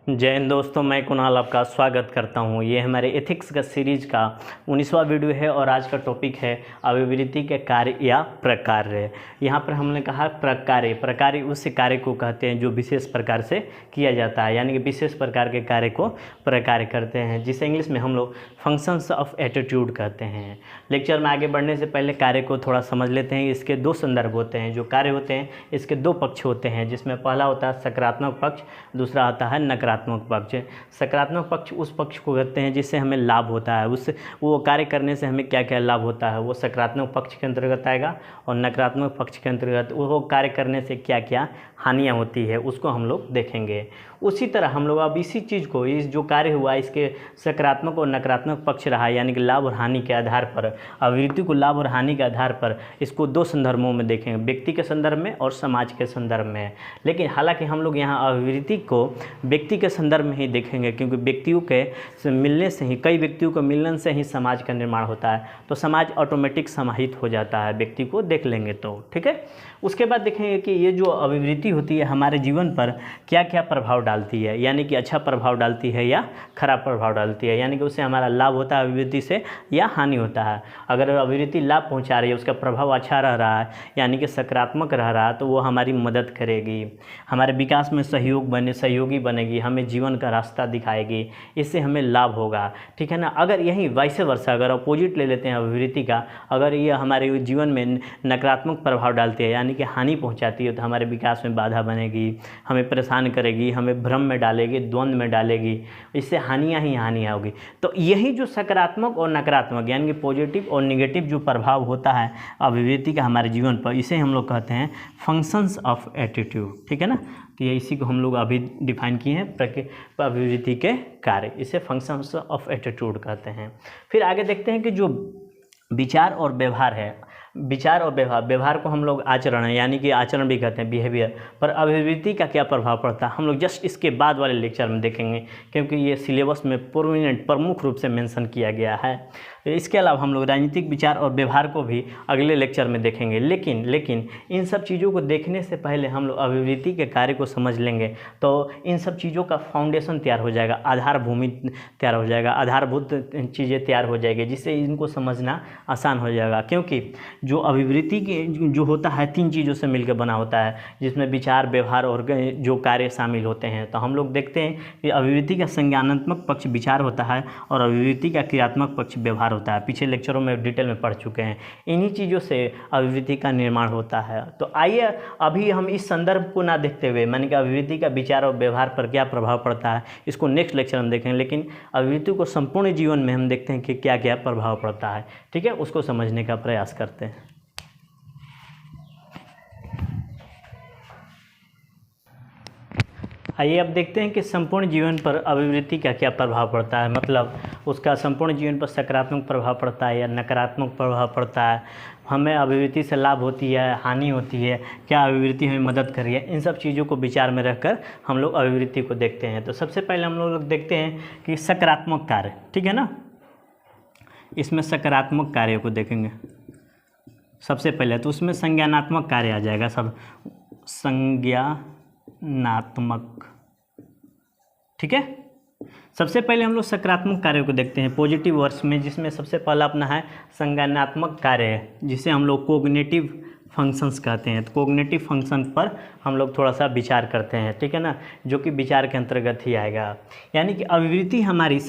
जय हिंद दोस्तों, मैं कुणाल आपका स्वागत करता हूं। ये हमारे एथिक्स का सीरीज का 19वां वीडियो है और आज का टॉपिक है अभिवृत्ति के कार्य या प्रकार्य। यहाँ पर हमने कहा प्रकार्य। प्रकार्य उस कार्य को कहते हैं जो विशेष प्रकार से किया जाता है, यानी कि विशेष प्रकार के कार्य को प्रकार्य करते हैं, जिसे इंग्लिश में हम लोग फंक्शंस ऑफ एटीट्यूड कहते हैं। लेक्चर में आगे बढ़ने से पहले कार्य को थोड़ा समझ लेते हैं। इसके दो संदर्भ होते हैं। जो कार्य होते हैं इसके दो पक्ष होते हैं, जिसमें पहला होता है सकारात्मक पक्ष, दूसरा होता है नकारात्मक पक्ष। सकारात्मक पक्ष उस पक्ष को कहते हैं जिससे हमें लाभ होता है, उस वो कार्य करने से हमें क्या क्या लाभ होता है वो सकारात्मक पक्ष के अंतर्गत आएगा, और नकारात्मक पक्ष के अंतर्गत वो कार्य करने से क्या क्या हानियाँ होती है उसको हम लोग देखेंगे। उसी तरह हम लोग अब इसी चीज़ को, इस जो कार्य हुआ इसके सकारात्मक और नकारात्मक पक्ष रहा, यानी कि लाभ और हानि के आधार पर, अभिवृत्ति को लाभ और हानि के आधार पर इसको दो संदर्भों में देखेंगे, व्यक्ति के संदर्भ में और समाज के संदर्भ में। लेकिन हालांकि हम लोग यहाँ अभिवृत्ति को व्यक्ति के संदर्भ में ही देखेंगे, क्योंकि व्यक्तियों के मिलने से ही, कई व्यक्तियों के मिलन से ही समाज का निर्माण होता है, तो समाज ऑटोमेटिक समाहित हो जाता है। व्यक्ति को देख लेंगे तो ठीक है। उसके बाद देखेंगे कि ये जो अभिवृत्ति होती है हमारे जीवन पर क्या क्या प्रभाव डालती है, यानी कि अच्छा प्रभाव डालती है या खराब प्रभाव डालती है, यानी कि उससे हमारा लाभ होता है अभिवृत्ति से या हानि होता है। अगर अभिवृत्ति लाभ पहुंचा रही है, उसका प्रभाव अच्छा रह रहा है, यानी कि सकारात्मक रह रहा है, तो वो हमारी मदद करेगी, हमारे विकास में सहयोगी बनेगी, हमें जीवन का रास्ता दिखाएगी, इससे हमें लाभ होगा, ठीक है ना। अगर यही वाइस वर्सा, अगर अपोजिट ले लेते हैं अभिवृत्ति का, अगर ये हमारे जीवन में नकारात्मक प्रभाव डालती है, यानी कि हानि पहुंचाती है, तो हमारे विकास में बाधा बनेगी, हमें परेशान करेगी, हमें भ्रम में डालेगी, द्वंद्व में डालेगी, इससे हानियाँ ही हानियाँ होगी। तो यही जो सकारात्मक और नकारात्मक, यानी कि पॉजिटिव और नेगेटिव जो प्रभाव होता है अभिवृत्ति का हमारे जीवन पर, इसे हम लोग कहते हैं फंक्शंस ऑफ एटीट्यूड, ठीक है ना। तो ये इसी को हम लोग अभी डिफाइन किए हैं, अभिवृत्ति के कार्य, इसे फंक्शंस ऑफ एटीट्यूड कहते हैं। फिर आगे देखते हैं कि जो विचार और व्यवहार है, विचार और व्यवहार को हम लोग आचरण है, यानी कि आचरण भी कहते हैं, बिहेवियर, पर अभिवृत्ति का क्या प्रभाव पड़ता है हम लोग जस्ट इसके बाद वाले लेक्चर में देखेंगे, क्योंकि ये सिलेबस में प्रमुख रूप से मेंशन किया गया है। इसके अलावा हम लोग राजनीतिक विचार और व्यवहार को भी अगले लेक्चर में देखेंगे। लेकिन इन सब चीज़ों को देखने से पहले हम लोग अभिवृत्ति के कार्य को समझ लेंगे, तो इन सब चीज़ों का फाउंडेशन तैयार हो जाएगा, आधार भूमि तैयार हो जाएगा, आधारभूत चीज़ें तैयार हो जाएगी, जिससे इनको समझना आसान हो जाएगा। क्योंकि जो अभिवृत्ति के जो होता है 3 चीज़ों से मिलकर बना होता है, जिसमें विचार, व्यवहार और जो कार्य शामिल होते हैं। तो हम लोग देखते हैं कि अभिवृत्ति का संज्ञानात्मक पक्ष विचार होता है और अभिवृत्ति का क्रियात्मक पक्ष व्यवहार होता है। पीछे लेक्चरों में डिटेल में पढ़ चुके हैं। इन्हीं चीज़ों से अभिवृत्ति का निर्माण होता है। तो आइए अभी हम इस संदर्भ को ना देखते हुए, माने कि अभिवृत्ति का विचार और व्यवहार पर क्या प्रभाव पड़ता है, इसको नेक्स्ट लेक्चर में देखेंगे। लेकिन अभिवृत्ति को संपूर्ण जीवन में हम देखते हैं कि क्या क्या प्रभाव पड़ता है, ठीक है, उसको समझने का प्रयास करते हैं। आइए अब देखते हैं कि संपूर्ण जीवन पर अभिवृत्ति का क्या प्रभाव पड़ता है, मतलब उसका संपूर्ण जीवन पर सकारात्मक प्रभाव पड़ता है या नकारात्मक प्रभाव पड़ता है, हमें अभिवृत्ति से लाभ होती है, हानि होती है, क्या अभिवृत्ति हमें मदद कर रही है, इन सब चीज़ों को विचार में रखकर हम लोग अभिवृत्ति को देखते हैं। तो सबसे पहले हम लोग देखते हैं कि सकारात्मक कार्य, ठीक है ना, इसमें सकारात्मक कार्य को देखेंगे सबसे पहले। तो उसमें संज्ञानात्मक कार्य आ जाएगा, सब संज्ञानात्मक, ठीक है। सबसे पहले हम लोग सकारात्मक कार्यों को देखते हैं पॉजिटिव वर्ड्स में, जिसमें सबसे पहला अपना है संज्ञानात्मक कार्य, जिसे हम लोग कोग्निटिव फंक्शंस कहते हैं। तो कोग्निटिव फंक्शन पर हम लोग थोड़ा सा विचार करते हैं, ठीक है ना, जो कि विचार के अंतर्गत ही आएगा। यानी कि अभिवृत्ति हमारी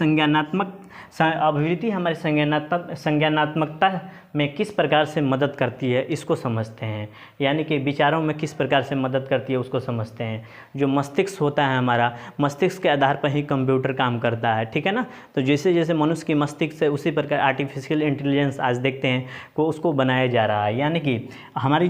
संज्ञानात्मकता में किस प्रकार से मदद करती है इसको समझते हैं, यानी कि विचारों में किस प्रकार से मदद करती है उसको समझते हैं। जो मस्तिष्क होता है हमारा, मस्तिष्क के आधार पर ही कंप्यूटर काम करता है, ठीक है ना। तो जैसे जैसे मनुष्य की मस्तिष्क है, उसी प्रकार आर्टिफिशियल इंटेलिजेंस आज देखते हैं को उसको बनाया जा रहा है। यानी कि हमारे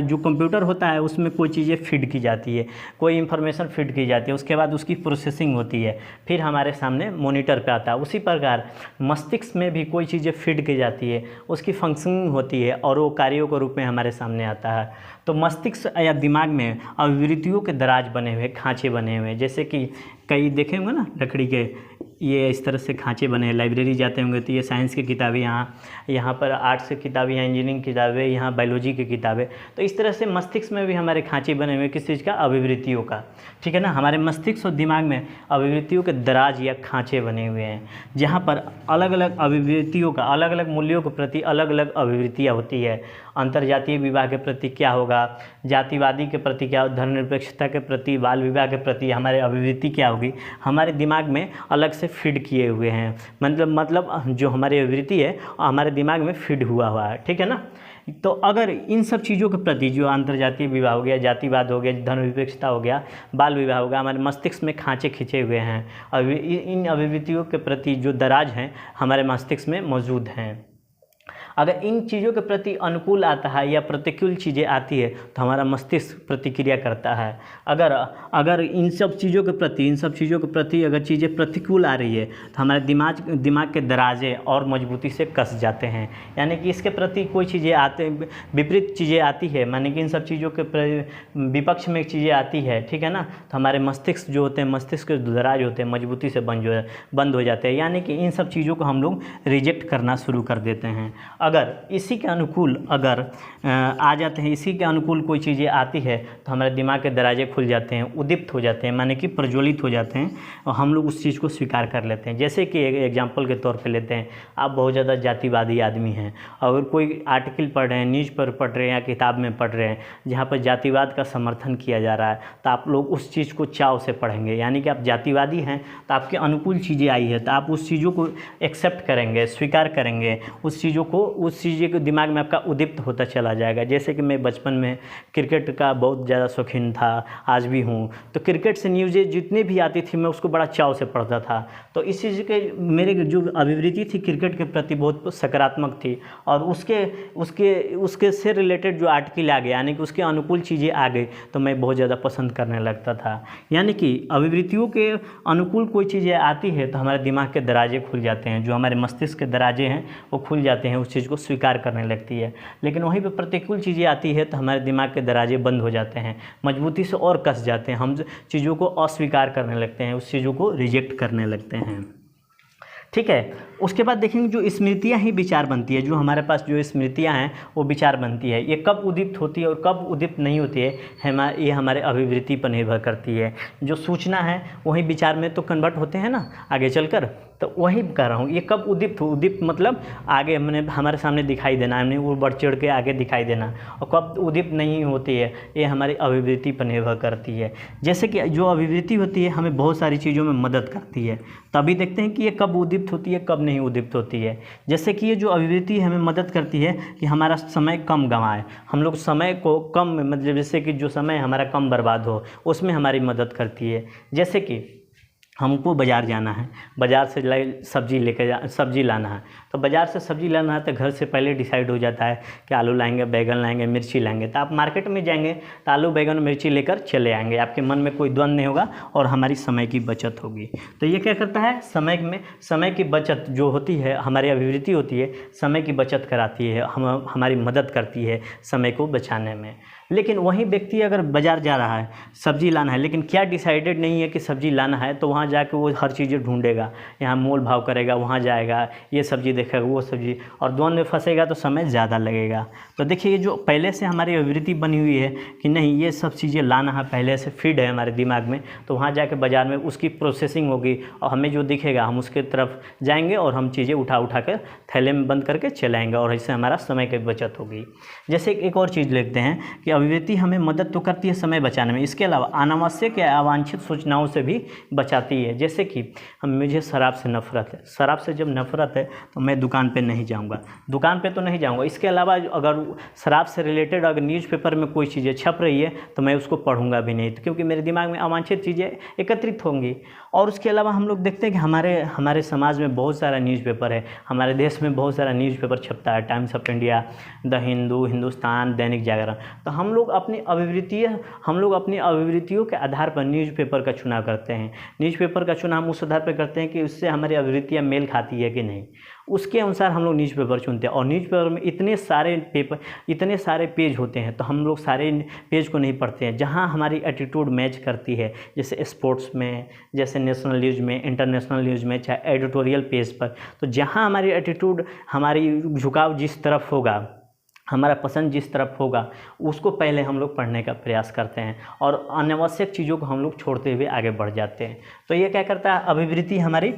जो कंप्यूटर होता है उसमें कोई चीज़ें फीड की जाती है, कोई इन्फॉर्मेशन फीड की जाती है, उसके बाद उसकी प्रोसेसिंग होती है, फिर हमारे सामने मॉनिटर पे आता है। उसी प्रकार मस्तिष्क में भी कोई चीज़ें फीड की जाती है, उसकी फंक्शनिंग होती है और वो कार्यों के रूप में हमारे सामने आता है। तो मस्तिष्क या दिमाग में अभिवृत्तियों के दराज बने हुए, खांचे बने हुए, जैसे कि कई देखे होंगे ना लकड़ी के, ये इस तरह से खांचे बने हैं। लाइब्रेरी जाते होंगे तो ये साइंस की किताबें, यहाँ पर आर्ट्स की किताबें, यहाँ इंजीनियरिंग की किताबें, यहाँ बायोलॉजी की किताबें। तो इस तरह से मस्तिष्क में भी हमारे खांचे बने हुए हैं, किस चीज़ का? अभिवृत्तियों का। ठीक है ना, हमारे मस्तिष्क और दिमाग में अभिवृत्तियों के दराज या खांचे बने हुए हैं, जहाँ पर अलग अलग अभिवृत्तियों का, अलग अलग मूल्यों के प्रति अलग अलग अभिवृत्तियाँ होती है। अंतर्जातीय विवाह के प्रति क्या होगा, जातिवादी के प्रति क्या, धर्मनिरपेक्षता के प्रति, बाल विवाह के प्रति हमारे अभिवृत्ति क्या होगी, हमारे दिमाग में अलग से फीड किए हुए हैं। मतलब जो हमारी अभिवृत्ति है हमारे दिमाग में फीड हुआ है। ठीक है ना। तो अगर इन सब चीज़ों के प्रति, जो अंतर्जातीय विवाह हो गया, जातिवाद हो गया, धर्मनिरपेक्षता हो गया, बाल विवाह हो गया, हमारे मस्तिष्क में खांचे खींचे हुए हैं, इन अभिवृत्तियों के प्रति जो दराज हैं हमारे मस्तिष्क में मौजूद हैं। अगर इन चीज़ों के प्रति अनुकूल आता है या प्रतिकूल चीज़ें आती है तो हमारा मस्तिष्क प्रतिक्रिया करता है। अगर इन सब चीज़ों के प्रति अगर चीज़ें प्रतिकूल आ रही है तो हमारे दिमाग के दराजे और मजबूती से कस जाते हैं। यानी कि इसके प्रति कोई चीज़ें विपरीत चीज़ें आती है, माने कि इन सब चीज़ों के विपक्ष में चीज़ें आती है, ठीक है ना, तो हमारे मस्तिष्क जो होते हैं, मस्तिष्क के दराज होते हैं, मजबूती से बंद हो जाते हैं। यानी कि इन सब चीज़ों को हम लोग रिजेक्ट करना शुरू कर देते हैं। अगर इसी के अनुकूल आ जाते हैं, इसी के अनुकूल कोई चीज़ें आती है तो हमारे दिमाग के दराजे खुल जाते हैं, उद्दीप्त हो जाते हैं, माने कि प्रज्वलित हो जाते हैं और हम लोग उस चीज़ को स्वीकार कर लेते हैं। जैसे कि एक एग्जांपल के तौर पे लेते हैं, आप बहुत ज़्यादा जातिवादी आदमी हैं, अगर कोई आर्टिकल पढ़ रहे हैं, न्यूज़ पर पढ़ रहे हैं या किताब में पढ़ रहे हैं जहाँ पर जातिवाद का समर्थन किया जा रहा है, तो आप लोग उस चीज़ को चाव से पढ़ेंगे। यानी कि आप जातिवादी हैं तो आपके अनुकूल चीज़ें आई है तो आप उस चीज़ों को एक्सेप्ट करेंगे, स्वीकार करेंगे, उस चीज़ों के दिमाग में आपका उद्दीप्त होता चला जाएगा। जैसे कि मैं बचपन में क्रिकेट का बहुत ज़्यादा शौकीन था, आज भी हूँ, तो क्रिकेट से न्यूज़ें जितनी भी आती थी मैं उसको बड़ा चाव से पढ़ता था। तो इस चीज़ के मेरे जो अभिवृत्ति थी क्रिकेट के प्रति बहुत सकारात्मक थी और उसके से रिलेटेड जो आर्टिकल आ गया, यानी कि उसके अनुकूल चीज़ें आ गई तो मैं बहुत ज़्यादा पसंद करने लगता था। यानी कि अभिवृत्तियों के अनुकूल कोई चीज़ें आती है तो हमारे दिमाग के दराजे खुल जाते हैं, जो हमारे मस्तिष्क के दराजे हैं वो खुल जाते हैं, उस चीज़ को स्वीकार करने लगती है। लेकिन वहीं पे प्रतिकूल चीज़ें आती है तो हमारे दिमाग के दराजे बंद हो जाते हैं, मजबूती से और कस जाते हैं, हम चीज़ों को अस्वीकार करने लगते हैं, उस चीज़ों को रिजेक्ट करने लगते हैं। ठीक है। उसके बाद देखेंगे जो स्मृतियाँ ही विचार बनती है, जो हमारे पास जो स्मृतियाँ हैं वो विचार बनती है। ये कब उद्दीप्त होती है और कब उद्दीप्त नहीं होती है, ये हमारे अभिवृत्ति पर निर्भर करती है। जो सूचना है वही विचार में तो कन्वर्ट होते हैं ना आगे चलकर, तो वही कह रहा हूँ। ये कब उद्दीप्त मतलब आगे हमारे सामने दिखाई देना, हमने वो बढ़ चढ़ के आगे दिखाई देना, और कब उद्दीप्त नहीं होती है ये हमारी अभिवृत्ति पर निर्भर करती है। जैसे कि जो अभिवृत्ति होती है हमें बहुत सारी चीज़ों में मदद करती है, तभी देखते हैं कि ये कब उद्दीप्त होती है कब नहीं उद्दीप्त होती है। जैसे कि ये जो अभिवृत्ति हमें मदद करती है कि हमारा समय कम गंवाए, हम लोग समय को कम, मतलब जैसे कि जो समय हमारा कम बर्बाद हो उसमें हमारी मदद करती है। जैसे कि हमको बाज़ार जाना है, बाज़ार से सब्ज़ी लाना है, तो बाज़ार से सब्ज़ी लाना है तो घर से पहले डिसाइड हो जाता है कि आलू लाएंगे, बैगन लाएंगे, मिर्ची लाएंगे, तो आप मार्केट में जाएंगे तो आलू बैगन मिर्ची लेकर चले आएंगे, आपके मन में कोई द्वंद्व नहीं होगा और हमारी समय की बचत होगी। तो ये क्या करता है, समय की बचत जो होती है, हमारी अभिवृत्ति होती है, समय की बचत कराती है, हमारी मदद करती है समय को बचाने में। लेकिन वही व्यक्ति अगर बाज़ार जा रहा है, सब्ज़ी लाना है, लेकिन क्या डिसाइडेड नहीं है कि सब्ज़ी लाना है, तो वहाँ जाके वो हर चीज़ें ढूंढेगा, यहाँ मोल भाव करेगा, वहाँ जाएगा, ये सब्ज़ी देखेगा, वो सब्ज़ी, और द्वंद्व में फंसेगा तो समय ज़्यादा लगेगा। तो देखिए ये जो पहले से हमारी अभिवृत्ति बनी हुई है कि नहीं ये सब चीज़ें लाना है, पहले से फीड है हमारे दिमाग में, तो वहाँ जाके बाज़ार में उसकी प्रोसेसिंग होगी और हमें जो दिखेगा हम उसके तरफ जाएंगे और हम चीज़ें उठा कर थैले में बंद करके चलाएँगे और इससे हमारा समय की बचत होगी। जैसे एक और चीज़ लिखते हैं कि अभिवृत्ति हमें मदद तो करती है समय बचाने में, इसके अलावा अनावश्यक या अवांछित सूचनाओं से भी बचाती है। जैसे कि मुझे शराब से नफरत है, शराब से जब नफरत है तो मैं दुकान पे नहीं जाऊंगा, दुकान पे तो नहीं जाऊंगा। इसके अलावा अगर शराब से रिलेटेड अगर न्यूज़पेपर में कोई चीज़ें छप रही है तो मैं उसको पढ़ूंगा भी नहीं, क्योंकि मेरे दिमाग में अवांछित चीज़ें एकत्रित होंगी। और उसके अलावा हम लोग देखते हैं कि हमारे समाज में बहुत सारा न्यूज़पेपर है, हमारे देश में बहुत सारा न्यूज़पेपर छपता है, times of India, the Hindu, Hindustan, Dainik Jagran. तो हम हम लोग अपनी अभिवृत्तियों के आधार पर न्यूज़पेपर का चुनाव करते हैं। न्यूज़पेपर का चुनाव हम उस आधार पर करते हैं कि उससे हमारी अभिवृत्तियाँ मेल खाती है कि नहीं, उसके अनुसार हम लोग न्यूज़पेपर चुनते हैं। और न्यूज़पेपर में इतने सारे पेज होते हैं, तो हम लोग सारे पेज को नहीं पढ़ते हैं। जहाँ हमारी एटीट्यूड मैच करती है, जैसे स्पोर्ट्स में, जैसे नेशनल न्यूज़ में, इंटरनेशनल न्यूज़ में, चाहे एडिटोरियल पेज पर, तो जहाँ हमारी एटीट्यूड, हमारी झुकाव जिस तरफ होगा, हमारा पसंद जिस तरफ होगा, उसको पहले हम लोग पढ़ने का प्रयास करते हैं और अनावश्यक चीज़ों को हम लोग छोड़ते हुए आगे बढ़ जाते हैं। तो ये क्या करता है, अभिवृत्ति हमारी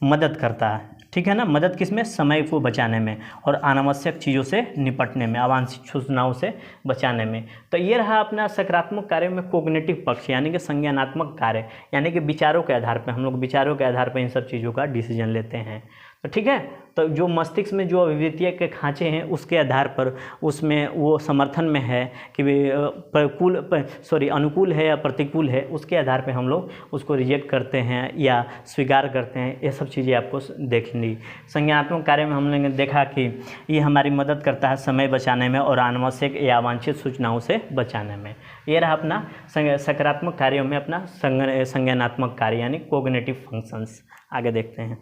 मदद करता है, ठीक है ना। मदद किस में, समय को बचाने में और अनावश्यक चीज़ों से निपटने में, अवांछित सूचनाओं से बचाने में। तो ये रहा अपना सकारात्मक कार्य में कोग्निटिव पक्ष, यानी कि संज्ञानात्मक कार्य, यानी कि विचारों के आधार पर, हम लोग विचारों के आधार पर इन सब चीज़ों का डिसीजन लेते हैं। तो ठीक है, तो जो मस्तिष्क में जो अभिवृत्तियाँ के खाँचे हैं, उसके आधार पर उसमें वो समर्थन में है कि अनुकूल है या प्रतिकूल है, उसके आधार पे हम लोग उसको रिजेक्ट करते हैं या स्वीकार करते हैं। ये सब चीज़ें आपको देख ली। संज्ञानात्मक कार्य में हमने देखा कि ये हमारी मदद करता है समय बचाने में और अनावश्यक या अवांछित सूचनाओं से बचाने में। ये रहा अपना सकारात्मक कार्यों में अपना संज्ञानात्मक कार्य, यानी कोग्निटिव फंक्शंस। आगे देखते हैं।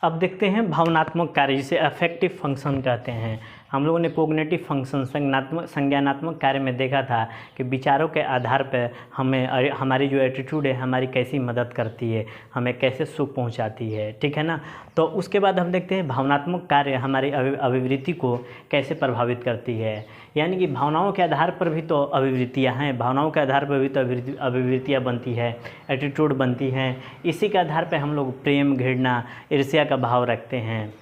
अब देखते हैं भावनात्मक कार्य, जिसे अफेक्टिव फंक्शन कहते हैं। हम लोगों ने कोग्निटिव फंक्शन, संज्ञानात्मक कार्य में देखा था कि विचारों के आधार पर हमें हमारी जो एटीट्यूड है, हमारी कैसी मदद करती है, हमें कैसे सुख पहुंचाती है, ठीक है ना। तो उसके बाद हम देखते हैं भावनात्मक कार्य हमारी अभिवृत्ति को कैसे प्रभावित करती है। यानी कि भावनाओं के आधार पर भी तो अभिवृत्तियाँ हैं, भावनाओं के आधार पर भी तो अभिवृत्तियाँ बनती है, एटीट्यूड बनती हैं। इसी के आधार पर हम लोग प्रेम, घृणा, ईर्ष्या का भाव रखते हैं।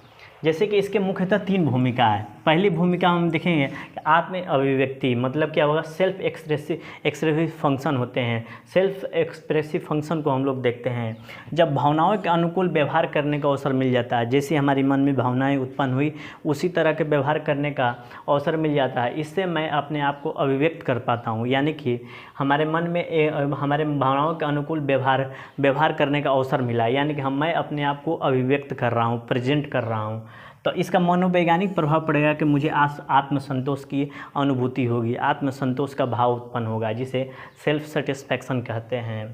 जैसे कि इसके मुख्यतः 3 भूमिका है। पहली भूमिका हम देखेंगे कि आत्म अभिव्यक्ति, मतलब क्या होगा, सेल्फ एक्सप्रेसिव फंक्शन होते हैं। सेल्फ एक्सप्रेसिव फंक्शन को हम लोग देखते हैं जब भावनाओं के अनुकूल व्यवहार करने का अवसर मिल जाता है। जैसे हमारी मन में भावनाएं उत्पन्न हुई, उसी तरह के व्यवहार करने का अवसर मिल जाता है। इससे मैं अपने आप को अभिव्यक्त कर पाता हूँ, यानी कि हमारे मन में हमारे भावनाओं के अनुकूल व्यवहार करने का अवसर मिला, यानी कि मैं अपने आप को अभिव्यक्त कर रहा हूँ, प्रेजेंट कर रहा हूँ। तो इसका मनोवैज्ञानिक प्रभाव पड़ेगा कि मुझे आत्मसंतोष की अनुभूति होगी, आत्मसंतोष का भाव उत्पन्न होगा, जिसे सेल्फ सेटिस्फैक्शन कहते हैं।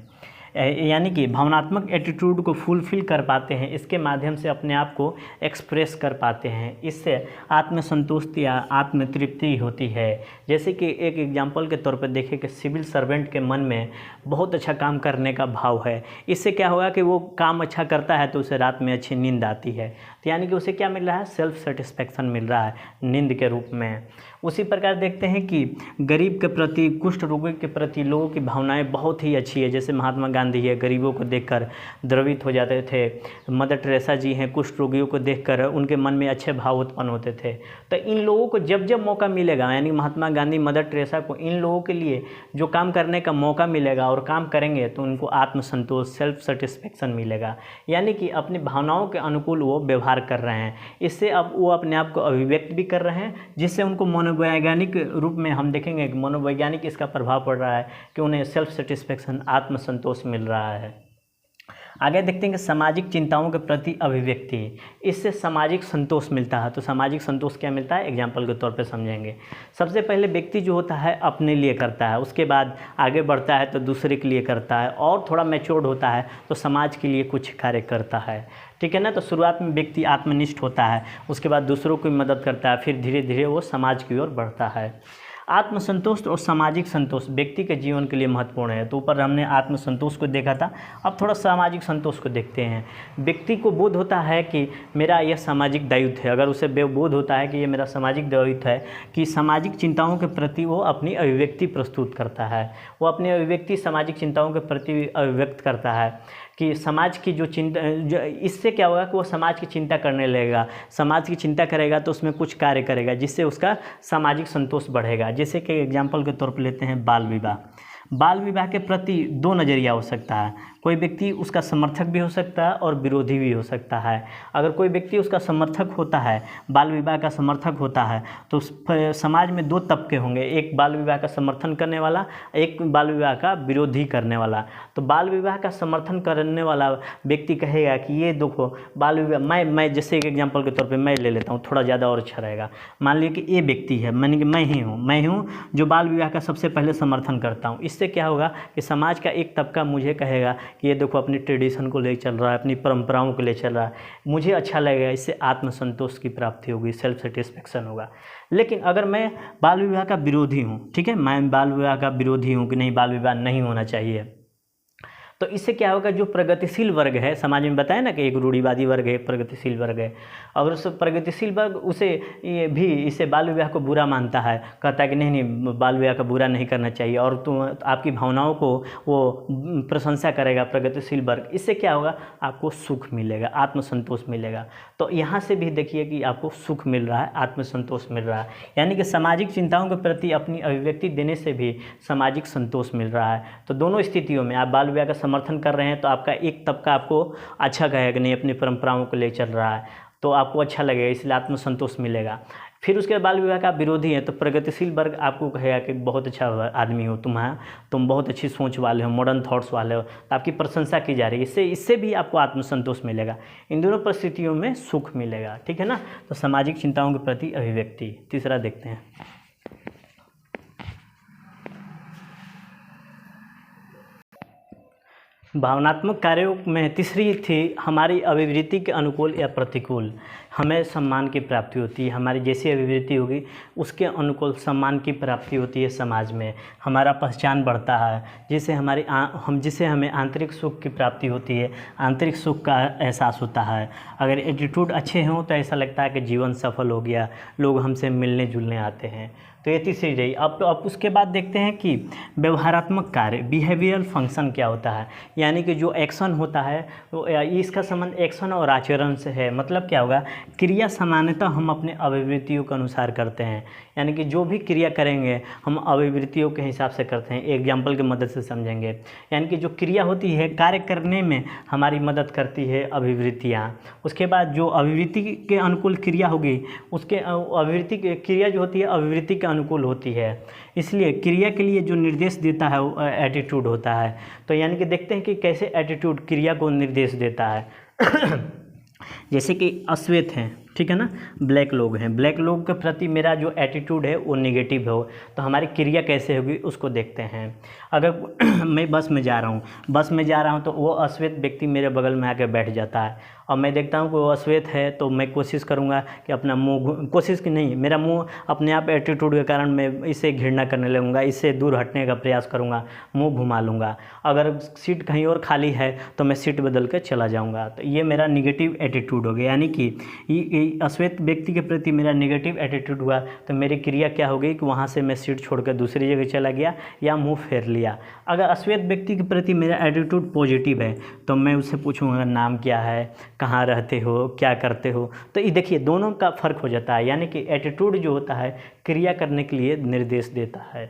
यानी कि भावनात्मक एटीट्यूड को फुलफिल कर पाते हैं, इसके माध्यम से अपने आप को एक्सप्रेस कर पाते हैं। इससे आत्मसंतुष्टि या आत्मतृप्ति होती है। जैसे कि एक एग्जांपल के तौर पर देखें कि सिविल सर्वेंट के मन में बहुत अच्छा काम करने का भाव है। इससे क्या होगा कि वो काम अच्छा करता है तो उसे रात में अच्छी नींद आती है। तो यानी कि उसे क्या मिल रहा है, सेल्फ सेटिस्फैक्शन मिल रहा है नींद के रूप में। उसी प्रकार देखते हैं कि गरीब के प्रति, कुष्ठ रोगी के प्रति लोगों की भावनाएं बहुत ही अच्छी है। जैसे महात्मा गांधी है, गरीबों को देखकर द्रवित हो जाते थे। मदर टेरेसा जी हैं, कुष्ठ रोगियों को देखकर उनके मन में अच्छे भाव उत्पन्न होते थे। तो इन लोगों को जब जब मौका मिलेगा, यानी महात्मा गांधी, मदर टेरेसा को इन लोगों के लिए जो काम करने का मौका मिलेगा और काम करेंगे तो उनको आत्मसंतोष, सेल्फ सेटिस्फैक्शन मिलेगा। यानी कि अपनी भावनाओं के अनुकूल वो व्यवहार कर रहे हैं। इससे अब वो अपने आप को अभिव्यक्त भी कर रहे हैं, जिससे उनको मनोवैज्ञानिक रूप में हम देखेंगे कि मनोवैज्ञानिक इसका प्रभाव पड़ रहा है कि उन्हें सेल्फ सेटिस्फैक्शन, आत्मसंतोष मिल रहा है। आगे देखते हैं कि सामाजिक चिंताओं के प्रति अभिव्यक्ति, इससे सामाजिक संतोष मिलता है। तो सामाजिक संतोष क्या मिलता है, एग्जाम्पल के तौर पे समझेंगे। सबसे पहले व्यक्ति जो होता है अपने लिए करता है, उसके बाद आगे बढ़ता है तो दूसरे के लिए करता है, और थोड़ा मैच्योर्ड होता है तो समाज के लिए कुछ कार्य करता है, ठीक है ना। तो शुरुआत में व्यक्ति आत्मनिष्ठ होता है, उसके बाद दूसरों की मदद करता है, फिर धीरे धीरे वो समाज की ओर बढ़ता है। आत्मसंतोष और सामाजिक संतोष व्यक्ति के जीवन के लिए महत्वपूर्ण है। तो ऊपर हमने आत्मसंतोष को देखा था, अब थोड़ा सामाजिक संतोष को देखते हैं। व्यक्ति को बोध होता है कि मेरा यह सामाजिक दायित्व है। अगर उसे बोध होता है कि ये मेरा सामाजिक दायित्व है कि सामाजिक चिंताओं के प्रति वो अपनी अभिव्यक्ति प्रस्तुत करता है, वो अपनी अभिव्यक्ति सामाजिक चिंताओं के प्रति अभिव्यक्त करता है कि समाज की जो चिंता, इससे क्या होगा कि वो समाज की चिंता करने लगेगा। समाज की चिंता करेगा तो उसमें कुछ कार्य करेगा जिससे उसका सामाजिक संतोष बढ़ेगा। जैसे कि एग्जाम्पल के तौर पर लेते हैं बाल विवाह। बाल विवाह के प्रति 2 नज़रिया हो सकता है। कोई व्यक्ति उसका समर्थक भी हो सकता है और विरोधी भी हो सकता है। अगर कोई व्यक्ति उसका समर्थक होता है, बाल विवाह का समर्थक होता है, तो समाज में दो तबके होंगे, एक बाल विवाह का समर्थन करने वाला, एक बाल विवाह का विरोधी करने वाला। तो बाल विवाह का समर्थन करने वाला व्यक्ति कहेगा कि ये देखो बाल विवाह, मैं जैसे एक एग्जांपल के तौर पे मैं ले लेता हूँ, थोड़ा ज़्यादा और अच्छा रहेगा। मान लीजिए कि ये व्यक्ति है, मानिए कि मैं हूँ जो बाल विवाह का सबसे पहले समर्थन करता हूँ। इससे क्या होगा कि समाज का एक तबका मुझे कहेगा कि ये देखो अपनी ट्रेडिशन को ले चल रहा है, अपनी परंपराओं को ले चल रहा है, मुझे अच्छा लगेगा, इससे आत्मसंतोष की प्राप्ति होगी, सेल्फ सेटिस्फेक्शन होगा। लेकिन अगर मैं बाल विवाह का विरोधी हूँ, ठीक है, मैं बाल विवाह का विरोधी हूँ कि नहीं, बाल विवाह नहीं होना चाहिए, तो इससे क्या होगा, जो प्रगतिशील वर्ग है समाज में, बताया ना कि एक रूढ़िवादी वर्ग है, प्रगतिशील वर्ग है, और उस प्रगतिशील वर्ग उसे इसे बाल विवाह को बुरा मानता है, कहता है कि नहीं बाल विवाह का बुरा नहीं करना चाहिए, और तुम आपकी भावनाओं को वो प्रशंसा करेगा प्रगतिशील वर्ग। इससे क्या होगा, आपको सुख मिलेगा, आत्मसंतोष मिलेगा। तो यहाँ से भी देखिए कि आपको सुख मिल रहा है, आत्मसंतोष मिल रहा है, यानी कि सामाजिक चिंताओं के प्रति अपनी अभिव्यक्ति देने से भी सामाजिक संतोष मिल रहा है। तो दोनों स्थितियों में आप बाल विवाह का समर्थन कर रहे हैं तो आपका एक तबका आपको अच्छा कहेगा कि नहीं अपनी परंपराओं को ले चल रहा है, तो आपको अच्छा लगेगा, इसलिए आत्मसंतोष मिलेगा। फिर उसके बाल विवाह का विरोधी है तो प्रगतिशील वर्ग आपको कहेगा कि बहुत अच्छा आदमी हो तुम बहुत अच्छी सोच वाले हो, मॉडर्न थॉट्स वाले हो, तो आपकी प्रशंसा की जा रही है, इससे भी आपको आत्मसंतोष मिलेगा। इन दोनों परिस्थितियों में सुख मिलेगा, ठीक है ना। तो सामाजिक चिंताओं के प्रति अभिव्यक्ति। तीसरा देखते हैं, भावनात्मक कार्यों में तीसरी थी हमारी अभिवृत्ति के अनुकूल या प्रतिकूल। हमें सम्मान की प्राप्ति होती है, हमारी जैसी अभिवृत्ति होगी उसके अनुकूल सम्मान की प्राप्ति होती है समाज में, हमारा पहचान बढ़ता है, जिससे हमें आंतरिक सुख की प्राप्ति होती है, आंतरिक सुख का एहसास होता है। अगर एटीट्यूड अच्छे हों तो ऐसा लगता है कि जीवन सफल हो गया, लोग हमसे मिलने जुलने आते हैं। तो ये तीसरी रही। अब उसके बाद देखते हैं कि व्यवहारात्मक कार्य, बिहेवियरल फंक्शन क्या होता है, यानी कि जो एक्शन होता है वो इसका संबंध एक्शन और आचरण से है। मतलब क्या होगा, क्रिया सामान्यतः हम अपने अभिवृत्तियों के अनुसार करते हैं, यानी कि जो भी क्रिया करेंगे हम अभिवृत्तियों के हिसाब से करते हैं। एग्जाम्पल की मदद से समझेंगे, यानी कि जो क्रिया होती है कार्य करने में हमारी मदद करती है अभिवृत्तियाँ। उसके बाद जो अभिवृत्ति के अनुकूल क्रिया होगी उसके अभिवृत्ति क्रिया जो होती है अभिवृत्ति के अनुकूल होती है, इसलिए क्रिया के लिए जो निर्देश देता है वो एटीट्यूड होता है। तो यानी कि देखते हैं कि कैसे एटीट्यूड क्रिया को निर्देश देता है। जैसे कि अश्वेत हैं, ठीक है ना, ब्लैक लोग हैं, ब्लैक लोग के प्रति मेरा जो एटीट्यूड है वो नेगेटिव हो, तो हमारी क्रिया कैसे होगी उसको देखते हैं। अगर मैं बस में जा रहा हूँ तो वो अश्वेत व्यक्ति मेरे बगल में आकर बैठ जाता है और मैं देखता हूँ कि वो अश्वेत है, तो मैं कोशिश करूँगा कि अपना मेरा मुँह अपने आप एटीट्यूड के कारण मैं इससे घृणा करने लगूँगा, इससे दूर हटने का प्रयास करूँगा, मुँह घुमा लूँगा। अगर सीट कहीं और खाली है तो मैं सीट बदल कर चला जाऊँगा, तो ये मेरा निगेटिव एटीट्यूड हो गया। यानी कि अश्वेत व्यक्ति के प्रति मेरा नेगेटिव एटीट्यूड हुआ तो मेरी क्रिया क्या हो गई कि वहाँ से मैं सीट छोड़कर दूसरी जगह चला गया या मुँह फेर लिया। अगर अश्वेत व्यक्ति के प्रति मेरा एटीट्यूड पॉजिटिव है तो मैं उससे पूछूंगा नाम क्या है, कहाँ रहते हो, क्या करते हो। तो ये देखिए दोनों का फ़र्क हो जाता है, यानी कि एटीट्यूड जो होता है क्रिया करने के लिए निर्देश देता है।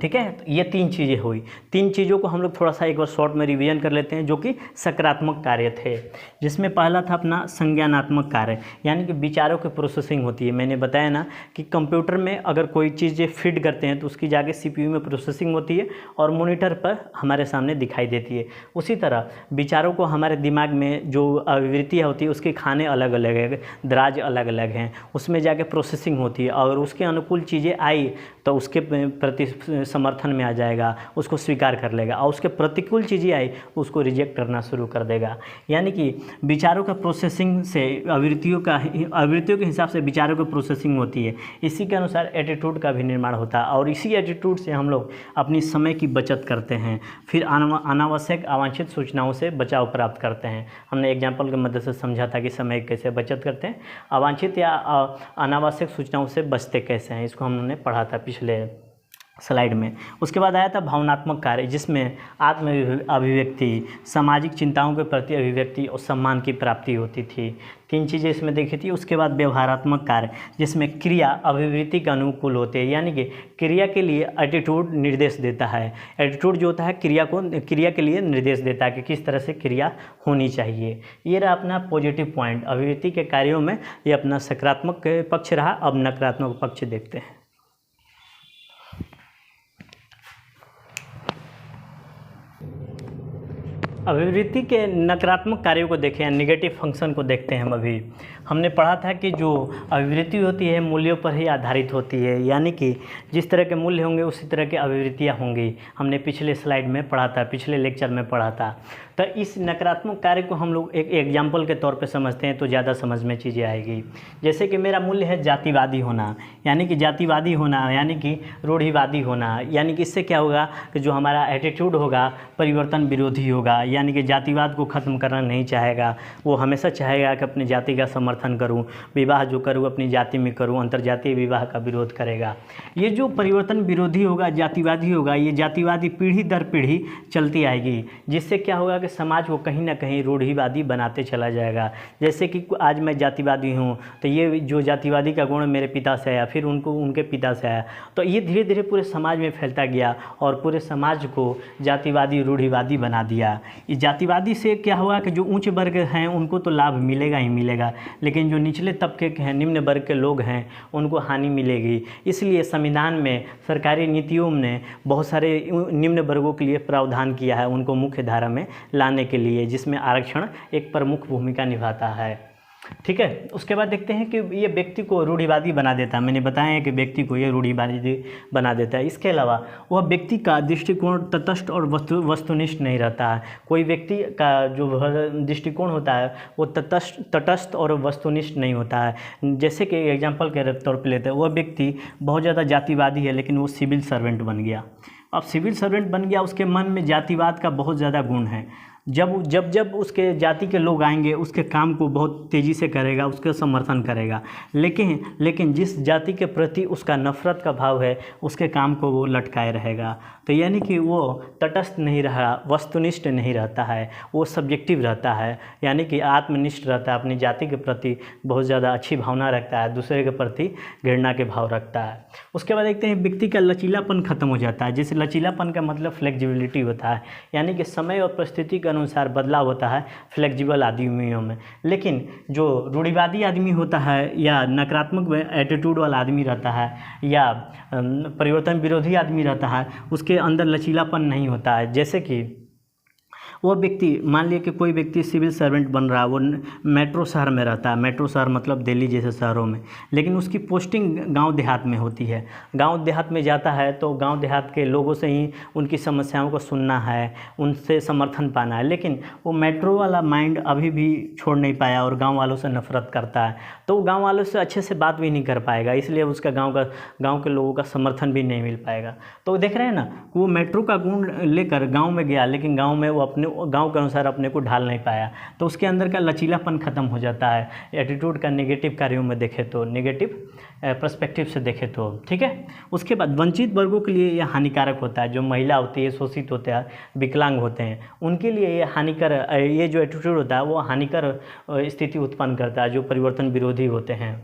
ठीक है, तो ये तीन चीज़ें हुई। तीन चीज़ों को हम लोग थोड़ा सा एक बार शॉर्ट में रिवीजन कर लेते हैं, जो कि सकारात्मक कार्य थे, जिसमें पहला था अपना संज्ञानात्मक कार्य, यानी कि विचारों की प्रोसेसिंग होती है। मैंने बताया ना कि कंप्यूटर में अगर कोई चीज़ें फीड करते हैं तो उसकी जाके सीपीयू में प्रोसेसिंग होती है और मॉनिटर पर हमारे सामने दिखाई देती है। उसी तरह विचारों को हमारे दिमाग में जो अभिवृत्तियाँ होती है उसके खाने अलग अलग है, दराज अलग अलग हैं, उसमें जाके प्रोसेसिंग होती है और उसके अनुकूल चीज़ें आई तो उसके प्रति समर्थन में आ जाएगा, उसको स्वीकार कर लेगा, और उसके प्रतिकूल चीज़ें आई उसको रिजेक्ट करना शुरू कर देगा। यानी कि विचारों का प्रोसेसिंग से अभिवृत्तियों के हिसाब से विचारों की प्रोसेसिंग होती है। इसी के अनुसार एटीट्यूड का भी निर्माण होता है और इसी एटीट्यूड से हम लोग अपनी समय की बचत करते हैं, फिर अनावश्यक अवांछित सूचनाओं से बचाव प्राप्त करते हैं। हमने एग्जाम्पल की मदद से समझा था कि समय कैसे बचत करते हैं, अवांछित या अनावश्यक सूचनाओं से बचते कैसे हैं, इसको हमने पढ़ा था पिछले स्लाइड में। उसके बाद आया था भावनात्मक कार्य, जिसमें आत्म अभिव्यक्ति, सामाजिक चिंताओं के प्रति अभिव्यक्ति और सम्मान की प्राप्ति होती थी। 3 चीज़ें इसमें देखी थी। उसके बाद व्यवहारात्मक कार्य, जिसमें क्रिया अभिवृत्ति के अनुकूल होते हैं, यानी कि क्रिया के लिए एटीट्यूड निर्देश देता है। एटीट्यूड जो होता है क्रिया के लिए निर्देश देता है कि किस तरह से क्रिया होनी चाहिए। ये रहा अपना पॉजिटिव पॉइंट अभिवृत्ति के कार्यों में, ये अपना सकारात्मक पक्ष रहा। अब नकारात्मक पक्ष देखते हैं। अभिवृत्ति के नकारात्मक कार्यों को देखें, नेगेटिव फंक्शन को देखते हैं। हम अभी हमने पढ़ा था कि जो अभिवृत्ति होती है मूल्यों पर ही आधारित होती है, यानी कि जिस तरह के मूल्य होंगे उसी तरह की अभिवृत्तियाँ होंगी। हमने पिछले स्लाइड में पढ़ा था, पिछले लेक्चर में पढ़ा था। तो इस नकारात्मक कार्य को हम लोग एक एग्जाम्पल के तौर पे समझते हैं तो ज़्यादा समझ में चीज़ें आएगी। जैसे कि मेरा मूल्य है जातिवादी होना, यानी कि जातिवादी होना यानी कि रूढ़िवादी होना, यानी कि इससे क्या होगा कि जो हमारा एटीट्यूड होगा परिवर्तन विरोधी होगा, यानी कि जातिवाद को ख़त्म करना नहीं चाहेगा। वो हमेशा चाहेगा कि अपनी जाति का समर्थन करूं, विवाह जो करूं अपनी जाति में करूं, अंतर्जातीय विवाह का विरोध करेगा। ये जो परिवर्तन विरोधी होगा, जातिवादी होगा, ये जातिवादी पीढ़ी दर पीढ़ी चलती आएगी, जिससे क्या होगा कि समाज को कहीं ना कहीं रूढ़िवादी बनाते चला जाएगा। जैसे कि आज मैं जातिवादी हूँ तो ये जो जातिवादी का गुण मेरे पिता से आया, फिर उनको उनके पिता से आया, तो ये धीरे धीरे पूरे समाज में फैलता गया और पूरे समाज को जातिवादी रूढ़िवादी बना दिया। इस जातिवादी से क्या हुआ कि जो उच्च वर्ग हैं उनको तो लाभ मिलेगा ही मिलेगा, लेकिन जो निचले तबके के हैं, निम्न वर्ग के लोग हैं, उनको हानि मिलेगी। इसलिए संविधान में सरकारी नीतियों ने बहुत सारे निम्न वर्गों के लिए प्रावधान किया है, उनको मुख्य धारा में लाने के लिए, जिसमें आरक्षण एक प्रमुख भूमिका निभाता है। ठीक है। उसके बाद देखते हैं कि ये व्यक्ति को रूढ़िवादी बना देता है। मैंने बताया है कि व्यक्ति को ये रूढ़िवादी बना देता है। इसके अलावा वह व्यक्ति का दृष्टिकोण तटस्थ और वस्तुनिष्ठ नहीं रहता है। कोई व्यक्ति का जो दृष्टिकोण होता है वो तटस्थ और वस्तुनिष्ठ नहीं होता है। जैसे कि एग्जाम्पल के तौर पर लेते हैं, वह व्यक्ति बहुत ज़्यादा जातिवादी है लेकिन वो सिविल सर्वेंट बन गया। अब सिविल सर्वेंट बन गया, उसके मन में जातिवाद का बहुत ज़्यादा गुण है। जब उसके जाति के लोग आएंगे उसके काम को बहुत तेज़ी से करेगा, उसका समर्थन करेगा, लेकिन जिस जाति के प्रति उसका नफ़रत का भाव है उसके काम को वो लटकाए रहेगा। तो यानी कि वो तटस्थ नहीं रहा, वस्तुनिष्ठ नहीं रहता है, वो सब्जेक्टिव रहता है, यानी कि आत्मनिष्ठ रहता है, अपनी जाति के प्रति बहुत ज़्यादा अच्छी भावना रखता है, दूसरे के प्रति घृणा के भाव रखता है। उसके बाद देखते हैं व्यक्ति का लचीलापन खत्म हो जाता है। जैसे लचीलापन का मतलब फ्लेक्सिबिलिटी होता है, यानी कि समय और परिस्थिति के अनुसार बदलाव होता है फ्लेक्सिबल आदमियों में। लेकिन जो रूढ़िवादी आदमी होता है या नकारात्मक एटीट्यूड वाला आदमी रहता है या परिवर्तन विरोधी आदमी रहता है, उसके अंदर लचीलापन नहीं होता है। जैसे कि वो व्यक्ति, मान लिया कि कोई व्यक्ति सिविल सर्वेंट बन रहा है, वो मेट्रो शहर में रहता है, मेट्रो शहर मतलब दिल्ली जैसे शहरों में, लेकिन उसकी पोस्टिंग गांव देहात में होती है। गांव देहात में जाता है तो गांव देहात के लोगों से ही उनकी समस्याओं को सुनना है, उनसे समर्थन पाना है, लेकिन वो मेट्रो वाला माइंड अभी भी छोड़ नहीं पाया और गाँव वालों से नफरत करता है, तो वो गाँव वालों से अच्छे से बात भी नहीं कर पाएगा, इसलिए उसका गाँव के लोगों का समर्थन भी नहीं मिल पाएगा। तो देख रहे हैं ना, वो मेट्रो का गुण लेकर गाँव में गया, लेकिन गाँव में वो अपने गांव के अनुसार अपने को ढाल नहीं पाया, तो उसके अंदर का लचीलापन खत्म हो जाता है। एटीट्यूड का नेगेटिव कार्यों में देखें तो, नेगेटिव पर्सपेक्टिव से देखें तो, ठीक है। उसके बाद वंचित वर्गों के लिए यह हानिकारक होता है। जो महिला होती है, शोषित होते हैं, विकलांग होते हैं, उनके लिए ये हानिकर, ये जो एटीट्यूड होता है वो हानिकर स्थिति उत्पन्न करता है, जो परिवर्तन विरोधी होते हैं।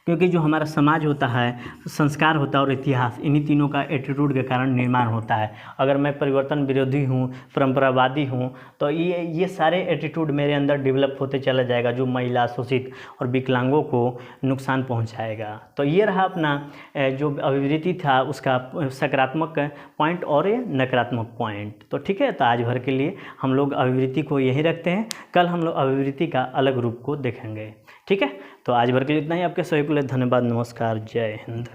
क्योंकि जो हमारा समाज होता है, संस्कार होता है और इतिहास, इन्हीं तीनों का एटीट्यूड के कारण निर्माण होता है। अगर मैं परिवर्तन विरोधी हूँ, परंपरावादी हूँ, तो ये सारे एटीट्यूड मेरे अंदर डेवलप होते चला जाएगा, जो महिला, शोषित और विकलांगों को नुकसान पहुँचाएगा। तो ये रहा अपना जो अभिवृत्ति था उसका सकारात्मक पॉइंट और ये नकारात्मक पॉइंट। तो ठीक है, तो आज भर के लिए हम लोग अभिवृत्ति को यहीं रखते हैं। कल हम लोग अभिवृत्ति का अलग रूप को देखेंगे। ठीक है, तो आज भर के लिए इतना ही। आपके सभी के लिए धन्यवाद, नमस्कार, जय हिंद।